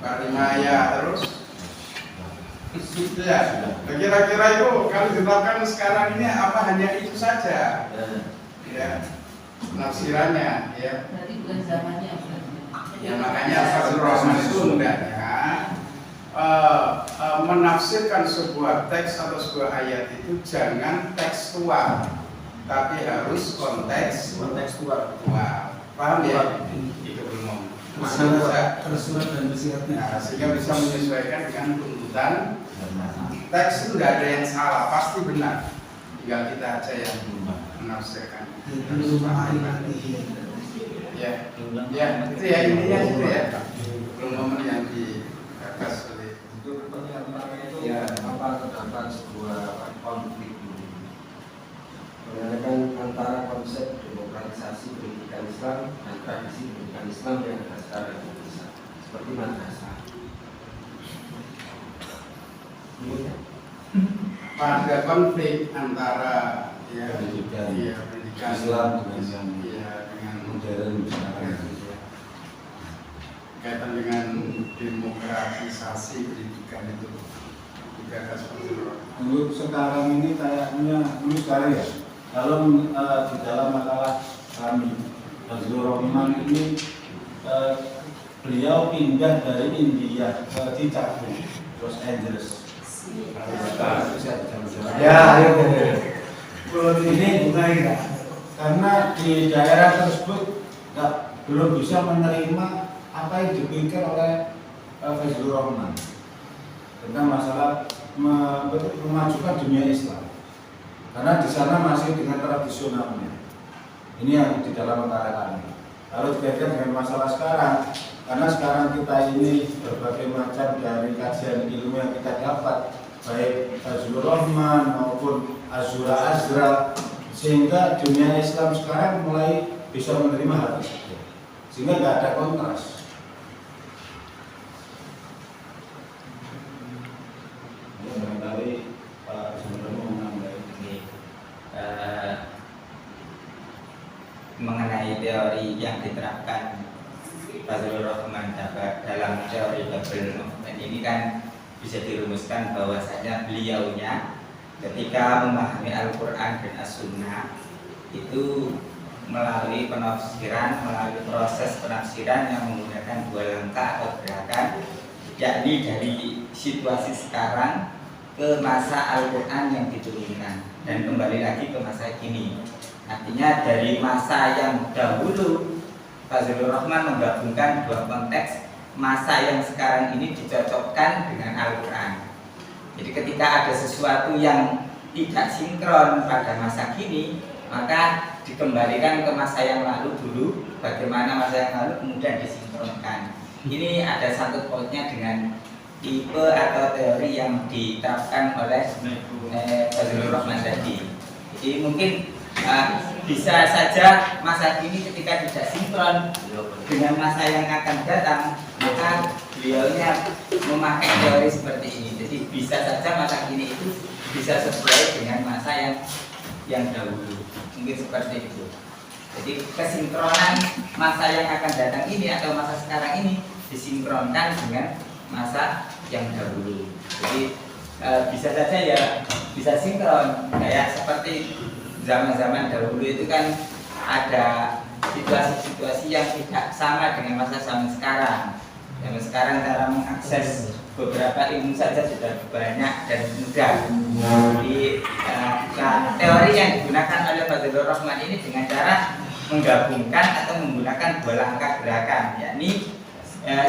Parimaya terus ya. Kira-kira itu kalau diterapkan sekarang ini apa hanya itu saja? Ya, penafsirannya ya. Berarti bukan zamannya. Ya makanya Fazlur Rahman itu hendaknya menafsirkan sebuah teks atau sebuah ayat itu jangan tekstual, tapi harus kontekstual. Paham ya? Itu belum. Masalah tersurat dan bersihatnya. Nah, sehingga bisa menyesuaikan dengan tuntutan teks itu tidak ada yang salah, pasti benar. Tinggal kita aja yang menafsirkan. Ya, itu ya intinya itu ya. Belum momen yang digagas oleh Untuk pernyataan itu ya apa terdapat sebuah konflik menandakan antara konsep demokratisasi pendidikan Islam dan tradisi pendidikan Islam yang ada secara Indonesia seperti madrasah. pada konflik antara ya Pendidikan pendidikan Islam dengan dengan modern kaitan dengan demokratisasi pendidikan itu digagas seperti itu. Untuk sekarang ini kayaknya sekarang ya, kalau di dalam makalah kami Fazlur Rahman ini beliau pindah dari India ke Chicago, Los Angeles. Ya, ini bukan karena di daerah tersebut belum bisa menerima apa yang dipikir oleh Fazlur Rahman tentang masalah memajukan dunia Islam, karena di sana masih dengan tradisionalnya. Ini yang di dalam makalah kami. Lalu dikaitkan dengan masalah sekarang, karena sekarang kita ini berbagai macam dari kajian ilmu yang kita dapat, baik Fazlur Rahman maupun Azura Azra, sehingga dunia Islam sekarang mulai bisa menerima hal tersebut, sehingga tidak ada kontras. Barangkali Pak Subrono menambah mengenai teori yang diterapkan Fazlur Rahman dalam teori Babel movement ini kan bisa dirumuskan bahwasanya beliaunya ketika memahami Al-Quran dan As-Sunnah itu melalui penafsiran, melalui proses penafsiran yang menggunakan dua langkah atau gerakan, yakni dari situasi sekarang ke masa Al-Quran yang diturunkan dan kembali lagi ke masa kini. Artinya dari masa yang dahulu Fazlur Rahman menggabungkan dua konteks, masa yang sekarang ini dicocokkan dengan Al-Quran. Jadi ketika ada sesuatu yang tidak sinkron pada masa kini, maka dikembalikan ke masa yang lalu dulu, bagaimana masa yang lalu kemudian disinkronkan. Ini ada satu poinnya dengan tipe atau teori yang diterapkan oleh Fazlur Rahman tadi. Jadi mungkin bisa saja masa kini ketika tidak sinkron dengan masa yang akan datang, maka beliaunya memakai teori seperti ini. Jadi bisa saja masa kini itu bisa sesuai dengan masa yang dahulu. Mungkin seperti itu. Jadi kesinkronan masa yang akan datang ini atau masa sekarang ini disinkronkan dengan masa yang dahulu. Jadi bisa saja ya bisa sinkron, kayak seperti zaman-zaman dahulu itu kan ada situasi-situasi yang tidak sama dengan masa zaman sekarang. Zaman sekarang cara mengakses beberapa ilmu saja sudah banyak dan mudah. Jadi teori yang digunakan oleh Fazlur Rahman ini dengan cara menggabungkan atau menggunakan dua langkah gerakan, yakni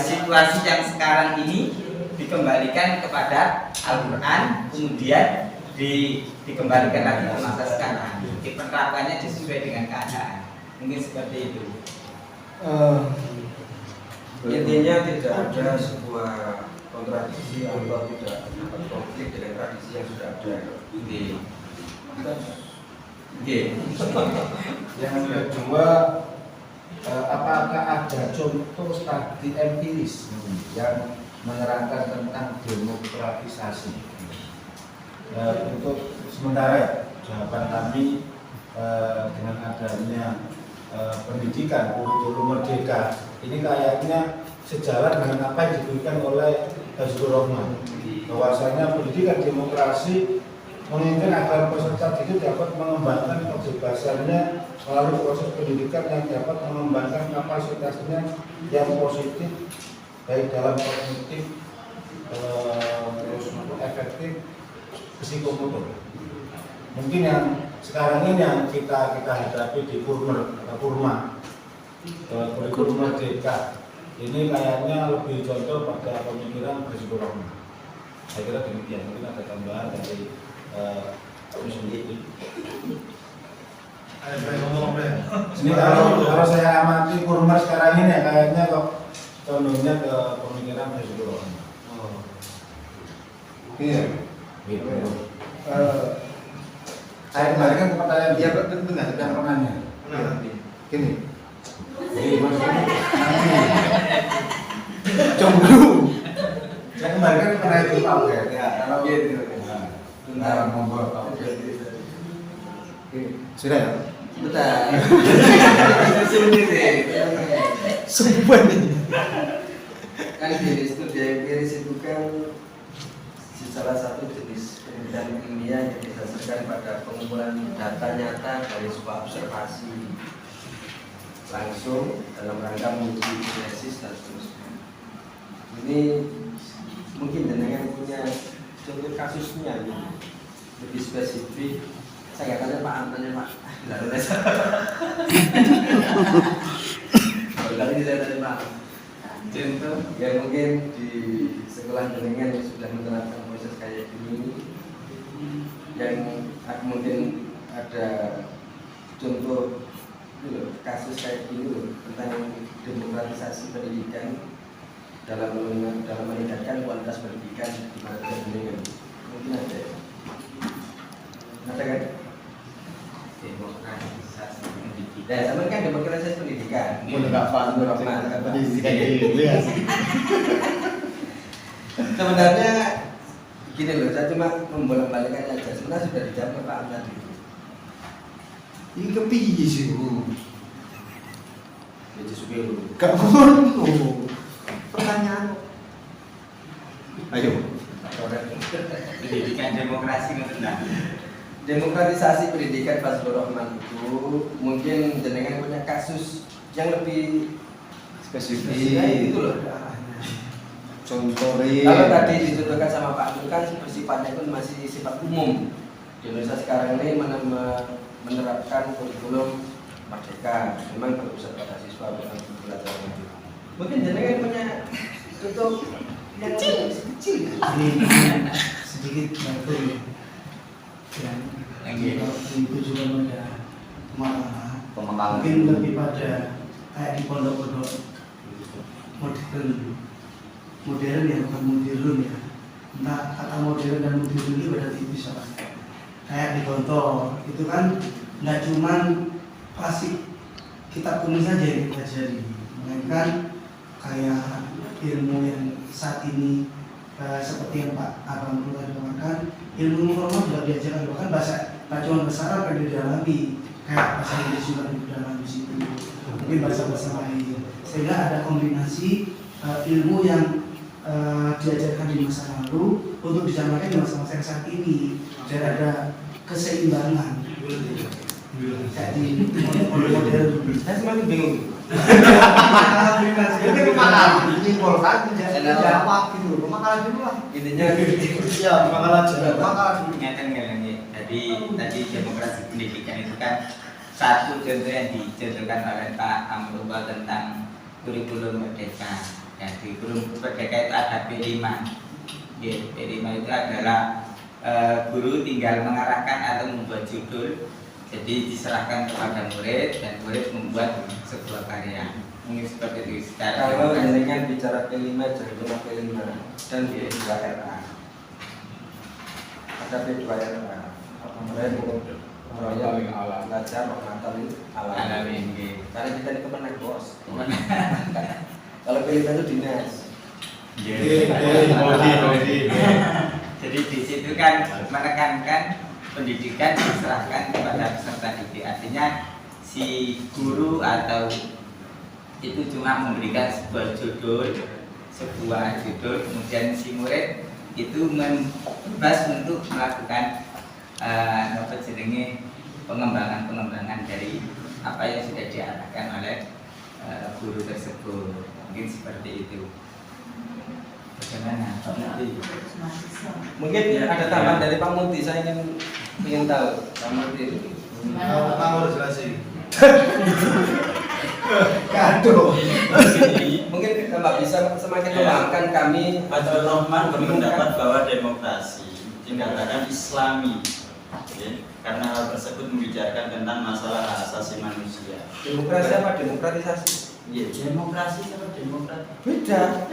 situasi yang sekarang ini dikembalikan kepada Al-Quran, kemudian dikembalikan lagi ke masa sekarang. Jadi penerapannya sesuai dengan keadaan. Mungkin seperti itu. Intinya tidak ada sebuah kontradiksi atau tidak ada konflik dengan tradisi yang sudah ada. Yang kedua, apakah ada contoh studi empiris yang menerangkan tentang demokratisasi? Untuk sementara jawaban kami dengan adanya pendidikan kurikulum merdeka ini kayaknya sejalan dengan apa yang diberikan oleh Fazlur Rahman. Bahwasanya pendidikan demokrasi menginginkan agar peserta didik dapat mengembangkan kebebasannya melalui proses pendidikan yang dapat mengembangkan kapasitasnya yang positif baik dalam kognitif terus efektif psikomotor. Mungkin yang sekarang ini yang kita hadapi di Purma kurikulum merdeka ini kayaknya lebih contoh pada pemikiran Fazlur Rahman. Saya kira demikian. Mungkin ada tambahan dari sendiri. Ini kalau saya amati Purma sekarang ini kayaknya kok condongnya ke pemikiran Fazlur Rahman. Iya. Gitu. Saya kembalikan ke pertanyaan. Ya benar. Yang pertanyaan. Gini. Jadi maksudnya Jomblo. saya kembalikan ke pertanyaan itu Pak. Ya, kalau Gitu. nah, monggo Pak. Sudah ya? Bentar. Sumpah nih. Kan di studi empiris itu kan salah satu jenis penelitian ilmiah yang didasarkan pada pengumpulan data nyata dari sebuah observasi langsung dalam rangka menguji hipotesis dan seterusnya. Ini mungkin jenengan punya contoh kasusnya gitu. Lebih spesifik. Saya katakan Pak Anton ya Pak. Kali ini saya tanya Pak. Contoh yang mungkin di sekolah jenengan yang sudah menerapkan proses kayak gini, yang mungkin ada contoh kasus kayak gini tentang demokratisasi pendidikan dalam meningkatkan kualitas pendidikan di mana jenengan mungkin ada ya? Ada kan? Demokratisasi pendidikan. Ya, sama kan demokratisasi pendidikan. Boleh nggak Fazlur Rahman? Pendidikan dulu ya. Sebenarnya gini loh, saya cuma membolak-balikan aja. Sebenarnya sudah dijawab Pak Am tadi. Ini kepiye sih Bu? Jadi suka lu. Gak ngono. Pertanyaan. Ayo. Pendidikan demokrasi mengenal. Demokratisasi pendidikan Fazlur Rahman itu mungkin jenengan punya kasus yang lebih Spesifik. itu loh. Contoh Kalau tadi dicontohkan sama Pak Nur kan bersifatnya itu masih sifat umum. Di Indonesia sekarang ini menerapkan kurikulum merdeka, memang berpusat pada siswa bukan pembelajaran itu. Mungkin jenengan punya contoh yang kecil. Sedikit bantu ya. Yang itu juga pada mungkin lebih pada kayak di pondok-pondok modern ya, bukan modern ya. Entah kata modern dan modern ini berarti bisa kayak di Gontor itu kan nggak cuman klasik kitab kuning saja yang dipelajari, melainkan kayak ilmu yang saat ini seperti yang Pak Abang tadi katakan, ilmu informal juga diajarkan, bahkan bahasa nggak cuma bahasa Arab yang didalami, kayak bahasa Inggris juga didalami di situ, mungkin bahasa-bahasa lain, sehingga ada kombinasi ilmu yang diajarkan di masa lalu untuk disampaikan di masa-masa yang saat ini, dan ada keseimbangan. Jadi model Saya semakin bingung. Ini pemakalan, menyimpulkan tidak jawab gitu. Pemakalan dulu lah. Intinya Iya, pemakalan juga. Pemakalan dulu. Ingatkan nggak? Jadi tadi demokrasi pendidikan itu kan satu contoh yang dicontohkan oleh Pak Amrullah tentang kurikulum merdeka. Ya, kurikulum merdeka itu ada P5. Ya, P5 itu adalah guru tinggal mengarahkan atau membuat judul. Jadi diserahkan kepada murid dan murid membuat sebuah karya. Mungkin seperti itu. kalau jenengan bicara P5 jangan cuma P5 dan P2RA. Ada P2RA. Royal belajar rahmatan alamin. Karena kita di Kemenang bos. Kalau P5 itu dinas. Jadi di situ kan menekankan pendidikan diserahkan kepada peserta didik. Artinya si guru atau itu cuma memberikan sebuah judul, kemudian si murid itu bebas untuk melakukan pengembangan dari apa yang sudah diarahkan oleh guru tersebut. Mungkin seperti itu. Bagaimana Pak Muti? Mungkin ada tambahan dari Pak Muti, saya ingin tahu Pak Muti. Kamu harus jelasin. Kado. Mungkin Mbak bisa semakin mengembangkan kami. Fazlur Rahman berpendapat bahwa demokrasi dikatakan Islami, ya, karena hal tersebut membicarakan tentang masalah hak asasi manusia. Demokrasi apa demokratisasi? Ya, demokrasi sama demokrat Beda.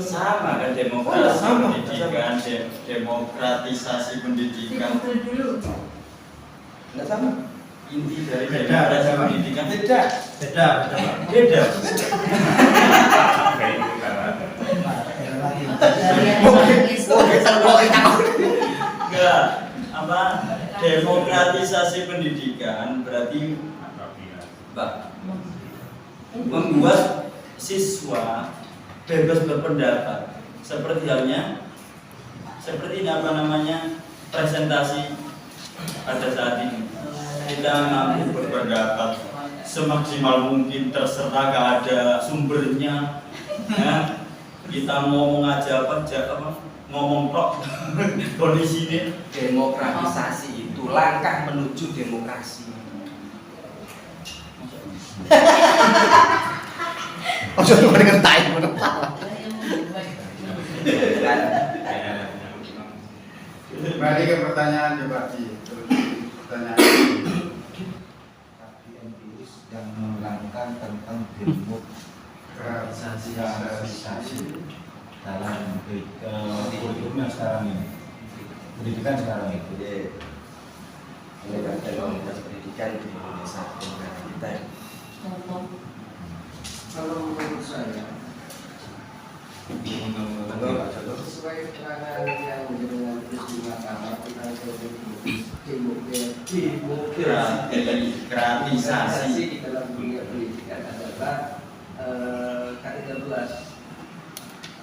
sama kan, demokrasi sama. pendidikan, demokratisasi pendidikan. Enggak sama. Inti dari Beda, demokrasi beda. pendidikan Beda. Beda. beda. Enggak, apa demokratisasi pendidikan berarti membuat siswa bebas berpendapat, seperti presentasi pada saat ini. Kita mampu berpendapat semaksimal mungkin, terserah gak ada sumbernya, ya. Kita ngomong aja ngomong kok kondisi ini. Demokratisasi itu langkah menuju demokrasi. Oh, cuma dengan tai menurut. Kembali ke pertanyaan coba di pertanyaan. Tapi empiris yang menerangkan tentang demokratisasi dalam kurikulum sekarang ini, pendidikan sekarang itu. Ini kan komunitas pendidikan di Indonesia negara kita. Kalau menurut saya, sesuai keterangan yang dengan peristiwa Mahkamah tentang Demokratisasi di dalam dunia pendidikan adalah K13.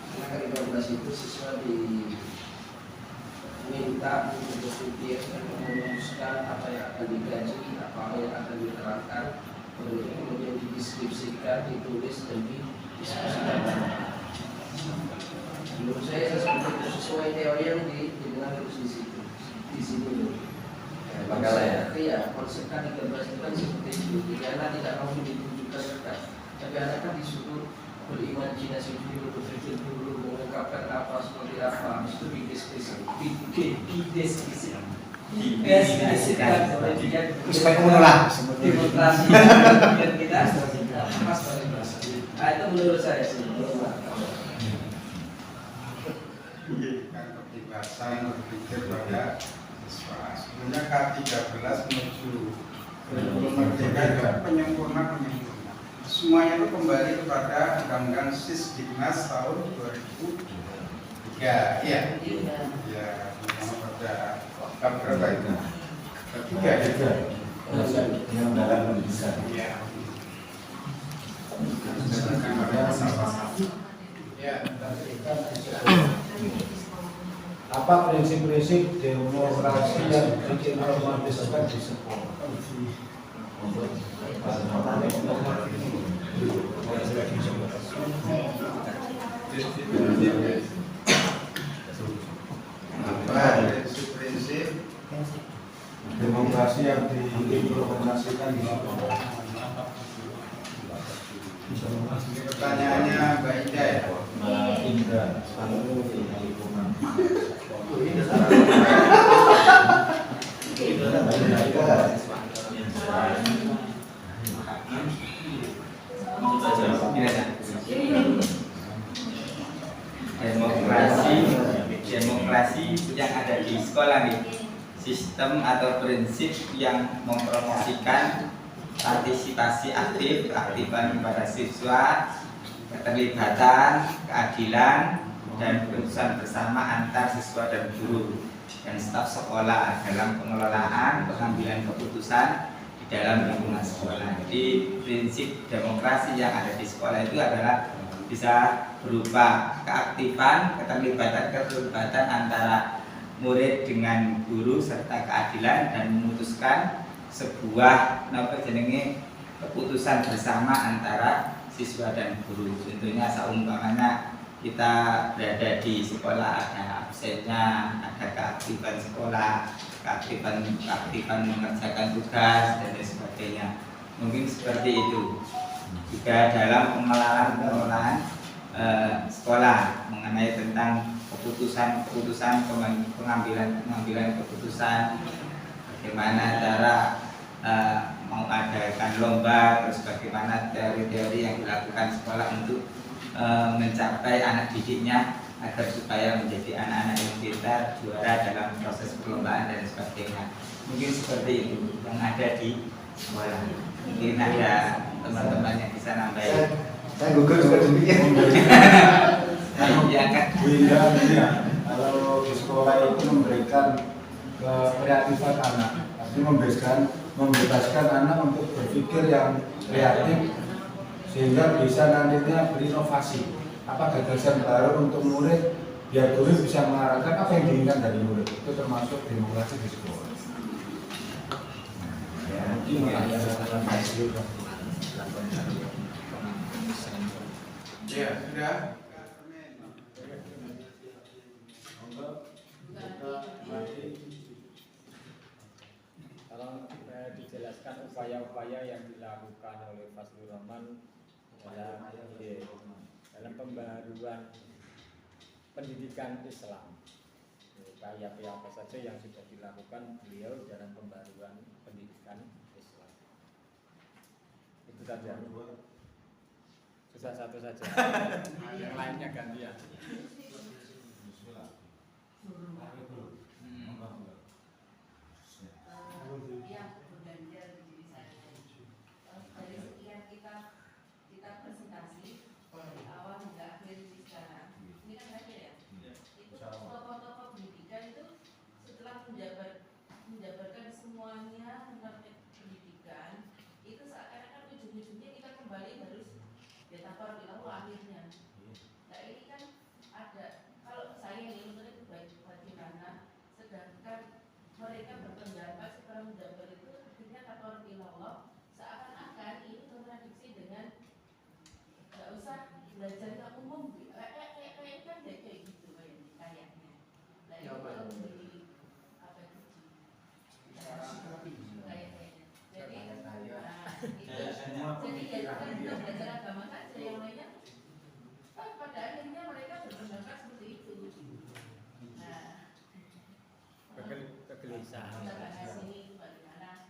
Karena K13 itu siswa diminta untuk berpikir dan merumuskan apa yang akan digaji, apa yang akan diterangkan, kemudian dideskripsikan, ditulis dan didiskusikan. Menurut saya seperti itu, sesuai teori yang didengar terus di situ, di sini. Makalah ya. Iya, konsep K13 itu kan seperti itu. Karena tidak mau ditunjukkan dekat, tapi anak kan disuruh berimajinasi dulu, berpikir dulu, mengungkapkan apa seperti apa, habis itu dideskripsikan. Supaya kamu lah. Demokrasi dan kita pas itu menurut saya sih. Kan kebebasan berpikir pada siswa. Sebenarnya K13 menuju kurikulum merdeka juga penyempurna. Semuanya itu kembali kepada Undang-Undang Sisdiknas tahun 2003. Iya. Ya, pada bab berapa itu? Ketiga. Yang dalam pendidikan. Iya. Ya. Apa prinsip-prinsip demokrasi yang diimplementasikan di sekolah? Prinsip-prinsip demokrasi yang diimplementasikan di sekolah. pertanyaannya Mbak Ida ya. Mbak Indra, selalu di lingkungan. Demokrasi yang ada di sekolah nih, sistem atau prinsip yang mempromosikan partisipasi aktif, keaktifan kepada siswa, keterlibatan, keadilan, dan keputusan bersama antar siswa dan guru dan staf sekolah dalam pengelolaan pengambilan keputusan di dalam lingkungan sekolah. Jadi prinsip demokrasi yang ada di sekolah itu adalah bisa berupa keaktifan, keterlibatan antara murid dengan guru serta keadilan dan memutuskan sebuah keputusan bersama antara siswa dan guru. Contohnya seumpamanya kita berada di sekolah, ada absennya, ada keaktifan sekolah, keaktifan mengerjakan tugas dan lain sebagainya. Mungkin seperti itu. Juga dalam pengelolaan sekolah mengenai tentang keputusan pengambilan keputusan, bagaimana cara mau adakan lomba, terus bagaimana teori-teori yang dilakukan sekolah untuk mencapai anak didiknya agar supaya menjadi anak-anak yang pintar, juara dalam proses perlombaan dan sebagainya. Mungkin seperti itu yang ada di sekolah. Mungkin ada teman-teman yang bisa nambahin. Saya gugur juga demikian. Ya kan? Kalau di sekolah itu memberikan kreatifan anak, artinya membebaskan anak untuk berpikir yang kreatif sehingga bisa nantinya berinovasi. Apa gagasan baru untuk murid biar guru bisa mengarahkan apa yang diinginkan dari murid. Itu termasuk demokrasi di sekolah. Ya, mungkin Ya, sudah. Kalau dijelaskan upaya-upaya yang dilakukan oleh Fazlur Rahman dalam pembaruan pendidikan Islam, upaya apa saja yang sudah dilakukan beliau dalam pembaruan pendidikan Islam. Itu saja. Susah satu saja. Yang lainnya gantian. Yang bergantian di diri saya. Dari sekian kita presentasi dari awal hingga akhir di sekarang. Ini kan terakhir ya. Itu tokoh-tokoh pendidikan itu setelah menjabarkan semuanya tentang pendidikan, itu seakan-akan ujung-ujungnya kita kembali harus yatafar bilahu akhirnya. Nah ini kan ada, kalau saya yang itu bagaimana, sedangkan mereka berpendapat setelah menjabar itu akhirnya tafar bilahu, seakan-akan ini kontradiksi dengan nggak usah belajar yang umum, kayak kan kayak gitu kayaknya. Nah itu kalau menjadi apa itu? Jadi ya kita belajar agama saja, yang lainnya pada akhirnya mereka berpendapat seperti itu. Nah, kegelisahan. kita bahas ini bagaimana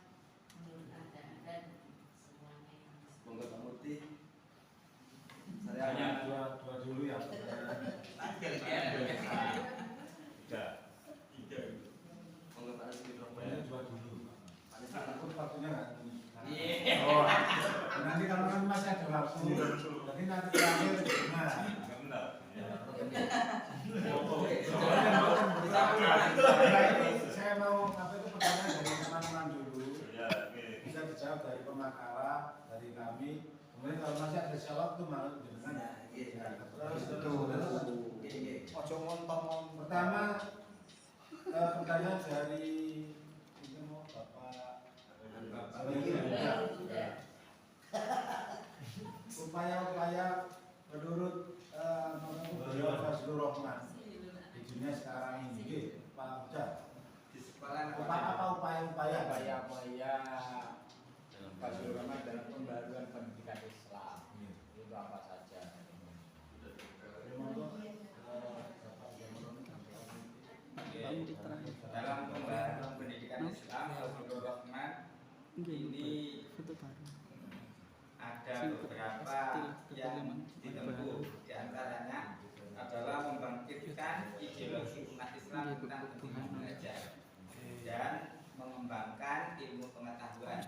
menurut Anda dan semuanya yang Monggo Pak Murti. Saya dua dulu ya. Monggo Pak Rizky Saya dua dulu. Aku waktunya nggak? Iya. Oh, nanti kalau kan masih ada waktu, jadi nanti terakhir gimana? Saya mau apa itu pertanyaan dari teman-teman dulu. Bisa dijawab dari pemakala, dari kami. Kemudian kalau masih ada jawab tuh malu dengan. Terus ojo ngontong. Pertama pertanyaan dari itu mau Bapak. Upaya-upaya menurut beliau Fazlur Rahman di dunia sekarang ini, Pak Ujang. Di sekolah Apa upaya-upaya? Upaya-upaya Fazlur Rahman dalam pembaruan pendidikan Islam itu apa saja? Dalam pembaruan pendidikan Islam, Fazlur Rahman ini ada beberapa yang ditempuh, diantaranya adalah membangkitkan ideologi umat Islam tentang pentingnya belajar dan mengembangkan ilmu pengetahuan,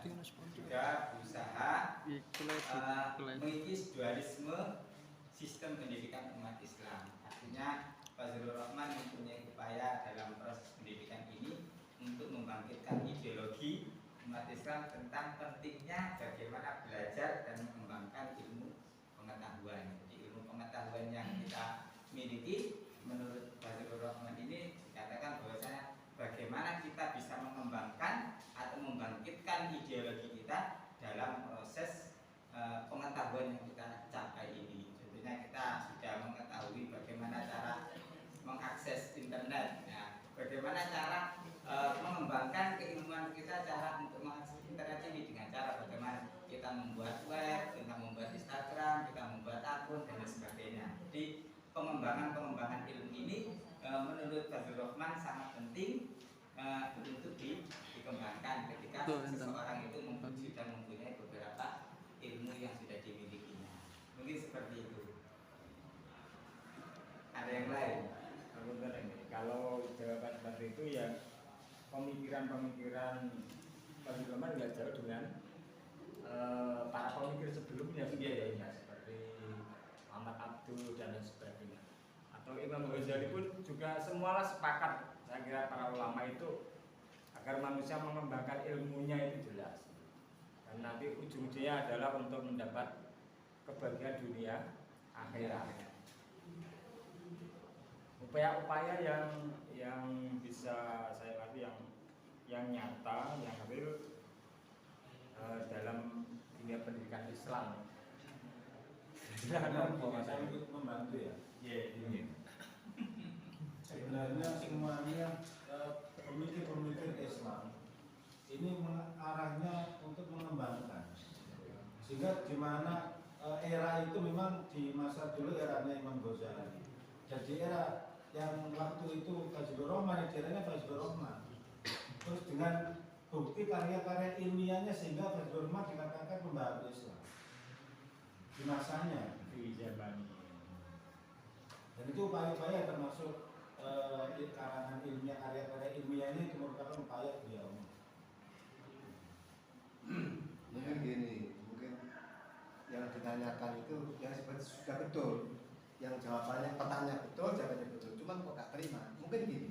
juga berusaha mengikis dualisme sistem pendidikan umat Islam. Artinya Fazlur Rahman mempunyai upaya dalam proses pendidikan ini untuk membangkitkan ideologi umat Islam tentang pentingnya bagaimana belajar dan mengembangkan ilmu pengetahuan. Jadi ilmu pengetahuan yang kita miliki menurut Fazlur Rahman ini dikatakan bahwasanya bagaimana kita bisa mengembangkan atau membangkitkan ideologi kita dalam proses pengetahuan yang kita capai ini. Tentunya kita sudah mengetahui bagaimana cara mengakses internet, ya. Bagaimana cara mengembangkan keilmuan kita, cara untuk mengakses internet ini dengan cara bagaimana kita membuat web, kita membuat Instagram, kita membuat akun dan sebagainya. Jadi pengembangan ilmu ini menurut Fazlur Rahman sangat penting untuk dikembangkan ketika seseorang itu sudah mempunyai beberapa ilmu yang sudah dimilikinya. Mungkin seperti itu. Ada yang lain? Kalau jawaban seperti itu ya pemikiran Fazlur Rahman nggak jauh dengan para pemikir sebelumnya ya, seperti Muhammad Abdul dan lain sebagainya. Atau Imam Ghazali pun juga semualah sepakat, saya kira para ulama itu agar manusia mengembangkan ilmunya itu jelas. Dan nanti ujung-ujungnya adalah untuk mendapat kebahagiaan dunia akhirat. Upaya-upaya yang bisa saya lihat yang nyata, yang real dalam dunia pendidikan Islam. Saya ikut membantu ya. Ini. Sebenarnya semuanya pemikir-pemikir Islam ini arahnya untuk mengembangkan. Sehingga di mana era itu memang di masa dulu eranya Imam Ghazali. Jadi era yang waktu itu Fazlur Rahman, eranya Fazlur Rahman. Terus dengan bukti karya-karya ilmiahnya sehingga Fazlur Rahman dikatakan pembaharu Islam di masanya, di zaman. Dan itu upaya-upaya termasuk karangan ilmiah, karya-karya ilmiah ini merupakan upaya beliau. Mungkin gini, mungkin yang ditanyakan itu yang seperti sudah betul, yang jawabannya pertanyaan betul, jawabannya betul, cuman kok gak terima, mungkin gini.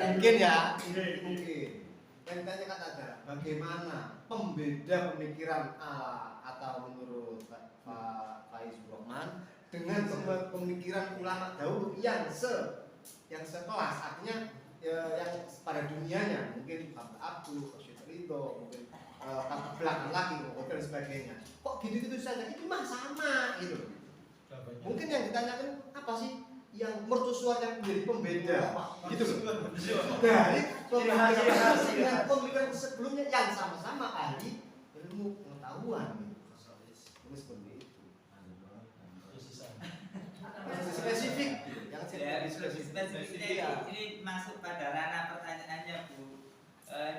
Mungkin ya, mungkin. Yang ditanyakan ada bagaimana pembeda pemikiran atau menurut Pak Fazlur Rahman dengan pemikiran ulama dahulu yang sekelas, artinya yang pada dunianya, mungkin Pak Abdul, Pak Ridho, mungkin belakang lagi, dan sebagainya. Kok gitu-gitu saja? Itu mah sama gitu. Mungkin yang ditanyakan apa sih yang mercusuar yang menjadi pembeda gitu dari pemikiran sebelumnya yang sama-sama ahli ilmu pengetahuan gitu. Seperti itu. Spesifik yang spesifik ini masuk pada ranah pertanyaannya Bu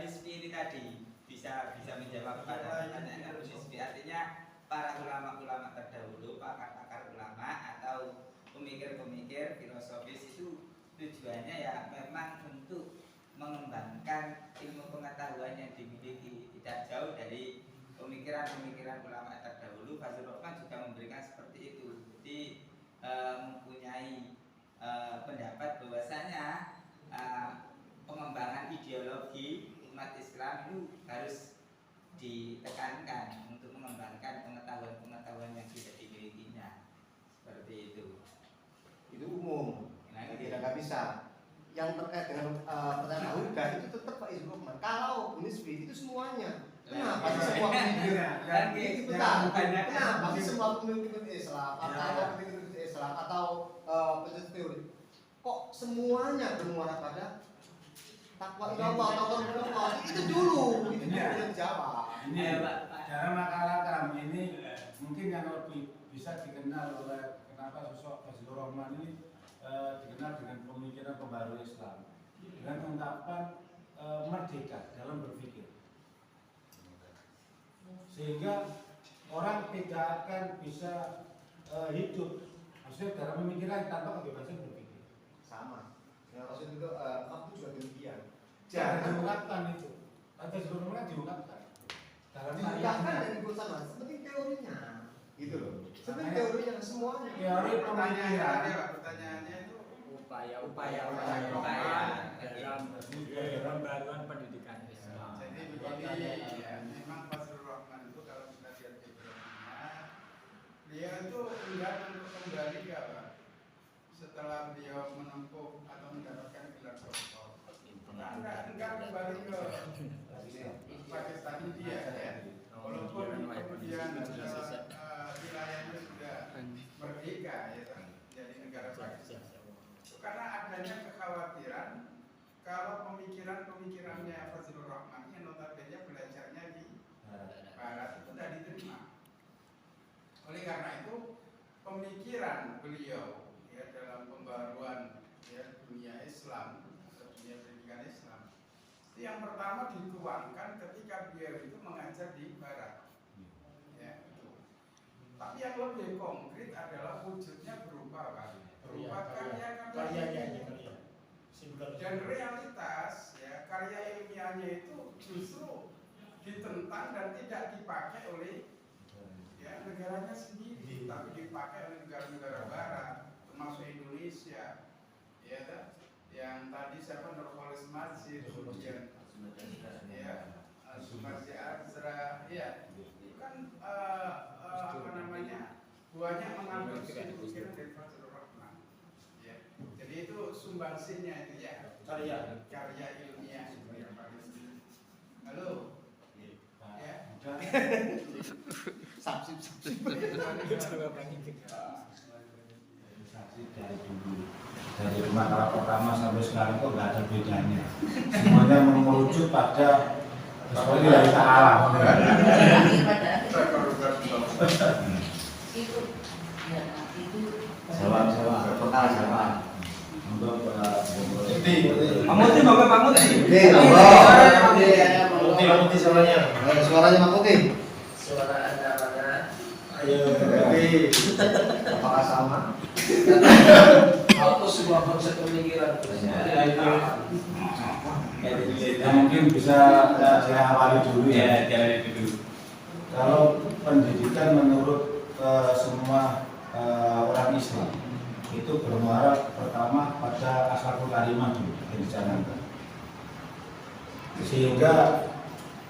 Nisfi ini tadi bisa menjawab pada pertanyaan Bu Nisfi, artinya para ulama-ulama terdahulu, pakar-pakar ulama atau pemikir-pemikir filosofis itu tujuannya ya memang untuk mengembangkan ilmu pengetahuan yang dimiliki, tidak jauh dari pemikiran-pemikiran ulama terdahulu. Fazlur Rahman juga memberikan seperti itu. Jadi mempunyai pendapat bahwasanya pengembangan ideologi umat Islam itu harus ditekankan untuk mengembangkan pengetahuan-pengetahuan yang tidak dimilikinya, seperti itu. Itu umum, tidak bisa. Yang terkait dengan pertanyaan Huda itu tetap Pak Fazlur Rahman. Kalau Bu Nisfi itu semuanya. Kenapa sih semua pemimpin? Itu kenapa sih semua pemimpin Islam atau pemimpin Islam atau peneliti teori? Kok semuanya bermuara pada takwa Allah, takwa itu dulu, itu belum dijawab. Ini dalam makalah kami ini mungkin yang lebih bisa dikenal oleh kenapa sosok Fazlur Rahman ini dikenal dengan pemikiran pembaru Islam dengan ungkapan merdeka dalam berpikir, sehingga orang tidak akan bisa hidup maksudnya dalam pemikiran tanpa kebebasan berpikir. Sama. Yang maksud itu waktu juga demikian. Jangan diungkapkan itu. Fazlur Rahman diungkapkan. Dalam diungkapkan dan bersama seperti teorinya, gitu loh. Seperti teorinya semuanya. Teori pemikiran. Pertanyaannya itu upaya-upaya dalam pembaruan pendidikan Islam. Jadi begini ya, memang Fazlur Rahman itu kalau kita lihat background-nya, dia itu enggan untuk kembali ke apa? Setelah beliau menempuh atau mendapatkan gelar doktor, enggak kembali ke Pakistan India ya. Walaupun kemudian wilayahnya sudah merdeka ya, jadi negara Pakistan. Karena adanya kekhawatiran kalau pemikirannya Fazlur Rahman yang notabene belajarnya di Barat itu tidak diterima. Oleh karena itu pemikiran beliau ya dalam pembaruan ya dunia Islam atau dunia pendidikan Islam itu yang pertama dituangkan ketika beliau itu mengajar di Barat. Ya, itu. Tapi yang lebih konkret adalah wujudnya berupa apa? Berupa karya-karya. Dan realitas ya karya ilmiahnya itu justru ditentang dan tidak dipakai oleh ya negaranya sendiri, tapi dipakai oleh negara-negara Barat, termasuk Indonesia, ya kan? Yang tadi siapa Nurholis Masjid, kemudian ya Sumarsi Azra, ya itu kan apa namanya banyak mengambil pikiran dari Fazlur Rahman, ya. Jadi itu sumbangsinya itu ya karya ilmiah itu yang paling. Halo. Ya. Saksi dari Mataram pertama sampai sekarang itu nggak ada bedanya. Semuanya mengerucut pada sesuatu dari Ta'ala. Jawab. Untuk Pak Muti, Pak Muti. Muti suaranya. Suaranya Pak Muti. Suara Anda mana? ayo Apakah sama? Atau sebuah konsep pemikiran? Ya, mungkin bisa saya awali dulu ya. Kalau pendidikan menurut semua orang Islam itu bermuara pertama pada akhlakul karimah dulu yang dicanangkan. Sehingga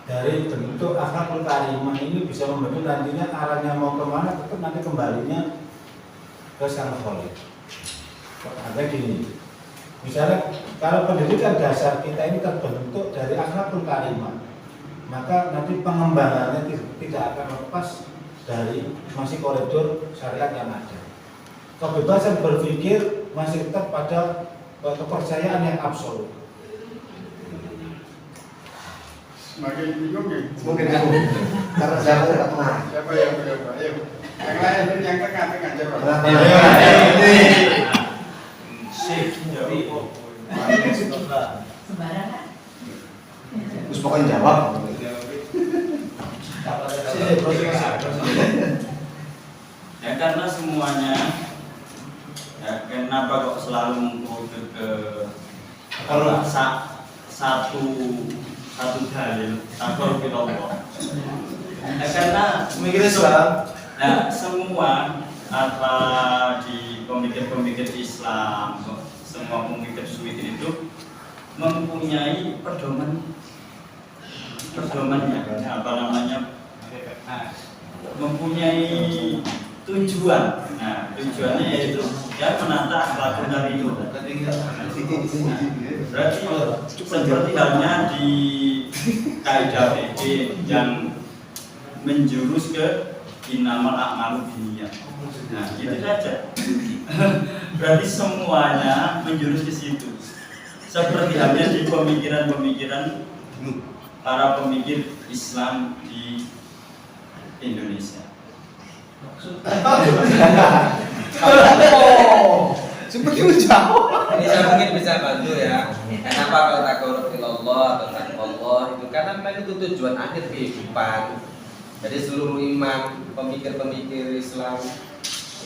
dari bentuk akhlakul karimah ini bisa membentuk nantinya arahnya mau kemana, tetap nanti kembalinya ke sang khaliq. Ada gini, misalnya kalau pendidikan dasar kita ini terbentuk dari akhlakul karimah, maka nanti pengembangannya tidak akan lepas dari masih koridor syariat yang ada. Kebebasan berpikir masih tetap pada kepercayaan yang absolut. Semakin bingung ya. Mungkin aku karena saya tidak pernah. Siapa yang berapa? Ayo. Yang lain yang tengah jawab. Sembarangan. Terus pokoknya jawab. Ya karena semuanya ya, kenapa kok selalu mengkode ke satu dalil takor kita Allah. Ya, karena nah, semua apa di pemikir-pemikir Islam, semua pemikir sufi itu mempunyai pedomannya, apa namanya, mempunyai tujuan. Nah, tujuannya yaitu ya menata akhlakul karimah. Berarti seperti halnya di kaidah fikih yang menjurus ke innamal a'malu binniyat. Nah, itu saja. Berarti semuanya menjurus ke situ. Seperti halnya di pemikiran-pemikiran para pemikir Islam di Indonesia. Seperti jauh. Ini saya mungkin bisa bantu ya. Kenapa kalau takarub ilallah atau taqwallah itu karena memang itu tujuan akhir kehidupan. Jadi seluruh iman, pemikir-pemikir Islam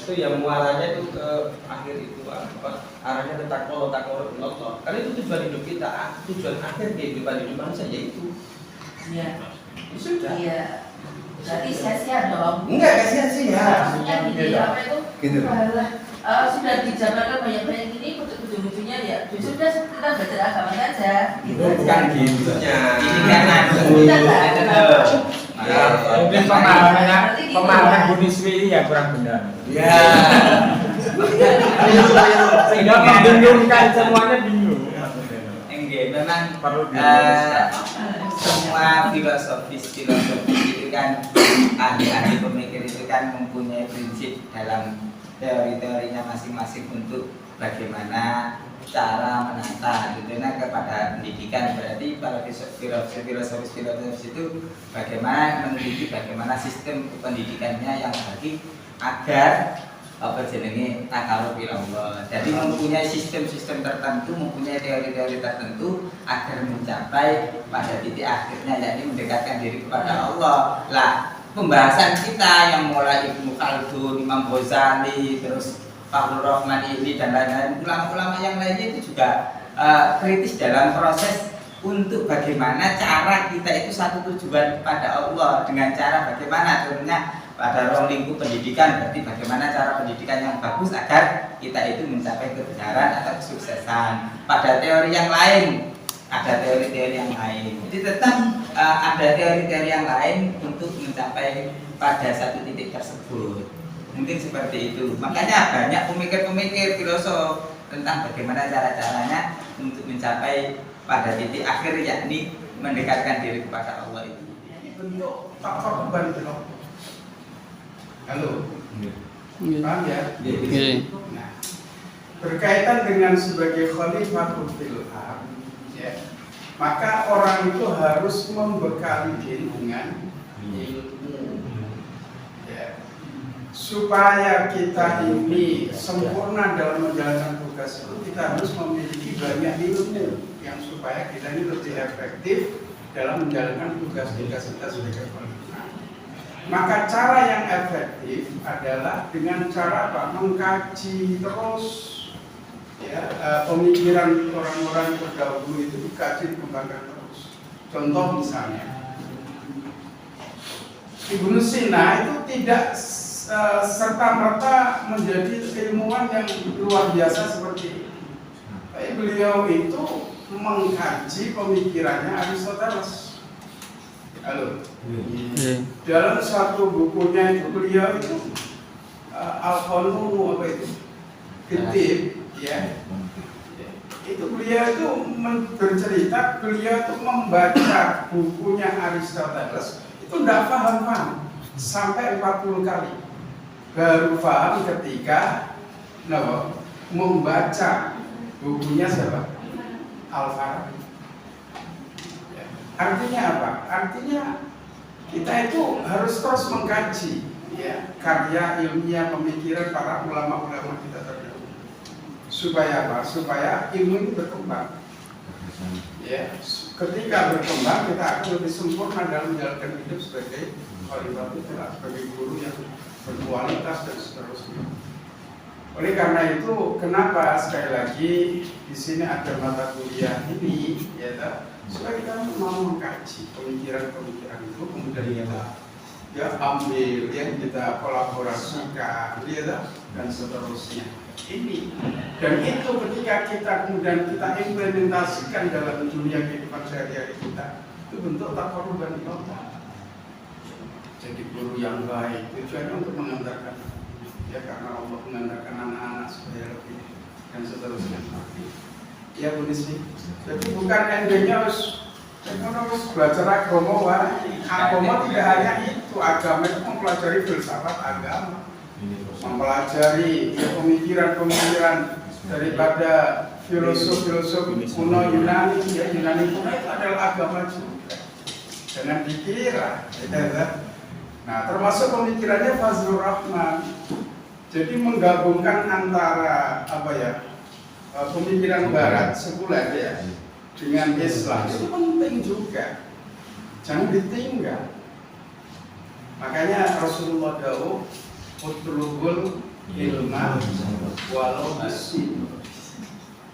itu yang muaranya itu ke akhir itu apa? Arahnya ke takarub ilallah. Karena itu tujuan hidup kita, tujuan akhir kehidupan manusia yaitu. Iya. Sudah. Iya. Berarti sia-sia dong. Enggak sia-sia. Maksudnya di apa itu? Sudah dijabarkan banyak-banyak ini ujung-ujungnya ilmunya ya sudah kita belajar agama saja. Bukan gitunya. Ini kan Mungkin pemahaman Bu Niswi ini yang kurang benar. Ya. Sehingga membingungkan, semuanya bingung. Enggak, memang Perlu semua filosofis itu kan ahli-ahli pemikir itu kan mempunyai prinsip dalam teori-teorinya masing-masing untuk bagaimana cara menata tentunya kepada pendidikan. Berarti para filosofis itu bagaimana meneliti bagaimana sistem pendidikannya yang baik agar apa jenenge takarub ilallah. Jadi mempunyai sistem-sistem tertentu, mempunyai teori-teori tertentu agar mencapai pada titik akhirnya yakni mendekatkan diri kepada Allah. Lah, pembahasan kita yang mulai Ibnu Khaldun, Imam Ghazali, terus Fadlur Rahman ini dan lain-lain ulama-ulama yang lainnya itu juga kritis dalam proses untuk bagaimana cara kita itu satu tujuan kepada Allah dengan cara bagaimana tentunya pada ruang lingkup pendidikan, berarti bagaimana cara pendidikan yang bagus agar kita itu mencapai kebenaran atau kesuksesan. Pada teori yang lain, ada teori-teori yang lain. Jadi tetap ada teori-teori yang lain untuk mencapai pada satu titik tersebut. Mungkin seperti itu. Makanya banyak pemikir-pemikir filosof tentang bagaimana cara-caranya untuk mencapai pada titik akhir yakni mendekatkan diri kepada Allah itu. Ini bentuk takarruban itu. Halo, paham ya? Nah, berkaitan dengan sebagai khalifatul fil ardh, ya, maka orang itu harus membekali diri dengan ilmu, ya, supaya kita ini sempurna dalam menjalankan tugas itu kita harus memiliki banyak ilmu yang supaya kita ini lebih efektif dalam menjalankan tugas-tugas kita sebagai khalifa. Maka cara yang efektif adalah dengan cara apa? Mengkaji terus, ya, pemikiran orang-orang terdahulu itu dikaji, dikembangkan terus. Contoh misalnya, Ibnu Sina itu tidak serta-merta menjadi ilmuwan yang luar biasa seperti itu. Tapi beliau itu mengkaji pemikirannya Aristoteles. Halo. Dalam satu bukunya itu beliau itu Al-Qanun apa itu? Kitib, ya. Itu beliau itu bercerita beliau itu membaca bukunya Aristoteles itu tidak paham sampai 40 kali. Baru paham ketika membaca bukunya siapa? Al-Farabi. Artinya apa? Artinya kita itu harus terus mengkaji, ya, karya ilmiah pemikiran para ulama-ulama kita terdahulu. Supaya apa? Supaya ilmu ini berkembang. Ya, ketika berkembang kita akan lebih sempurna dalam menjalankan hidup sebagai khalifatul fil ardh, sebagai guru yang berkualitas dan seterusnya. Oleh karena itu, kenapa sekali lagi di sini ada mata kuliah ini, ya, supaya kita mau mengkaji pemikiran-pemikiran itu, kemudian kita ambil, yang kita kolaborasikan, ya, dan seterusnya. Ini dan itu ketika kita kemudian kita implementasikan dalam dunia kehidupan sehari-hari kita, itu bentuk takarruban ilallah. Jadi guru yang baik tujuannya untuk mengantarkan, ya, karena Allah mengantarkan anak-anak supaya lebih dan seterusnya. Ya Bu Niswi, jadi bukan endingnya harus belajar agama. Agama tidak hanya itu, agama itu mempelajari filsafat agama, mempelajari, ya, pemikiran-pemikiran daripada filosof-filosof kuno Yunani, ya, Yunani kuno itu adalah agama juga. Jangan dikira, ya. Nah, termasuk pemikirannya Fadlur Rahman. Jadi menggabungkan antara apa ya? Pemikiran Barat sekuler, ya, dengan Islam itu penting juga, jangan ditinggal. Makanya Rasulullah dawuh, utlubul ilma walau bisin,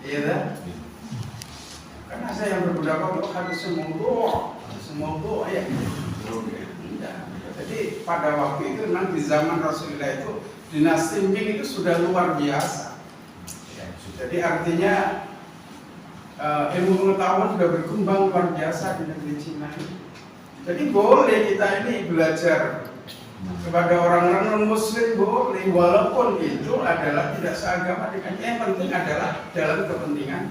iya. Karena saya yang berpendapat harus semua ya. Jadi pada waktu itu memang di zaman Rasulullah itu dinasti Ming itu sudah luar biasa. Jadi artinya ilmu pengetahuan sudah berkembang luar biasa di negeri Cina ini. Jadi boleh kita ini belajar kepada orang-orang non-muslim, boleh, walaupun itu adalah tidak seagama dengan yang penting adalah dalam kepentingan.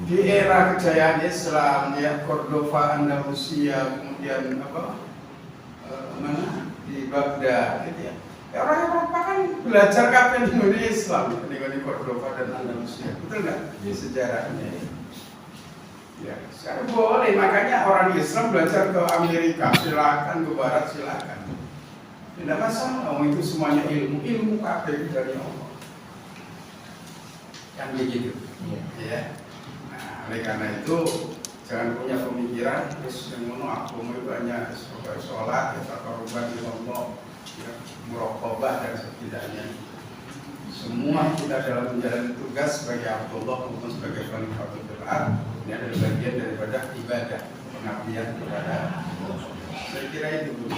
Di era kejayaan Islam, ya Cordova, Andalusia, kemudian mana di Baghdad, gitu ya. Orang Eropa kan belajar kabeh di Islam, di Cordova dan Andalusia, betul nggak? Di sejarahnya. Ya, sekarang boleh, makanya orang Islam belajar ke Amerika, silakan, ke Barat silakan. Tidak masalah, itu semuanya ilmu kabeh dari Allah. Kan begitu. Ya. Oleh karena itu jangan punya pemikiran terus yang agama itu hanya sebagai sholat, takarruban ila Allah, muraqabah dan setidaknya. Semua kita dalam menjalani tugas sebagai Abdullah maupun sebagai Khalifatul Ard, ini adalah bagian daripada ibadah pengabdian kepada Allah. Saya kira itu dulu.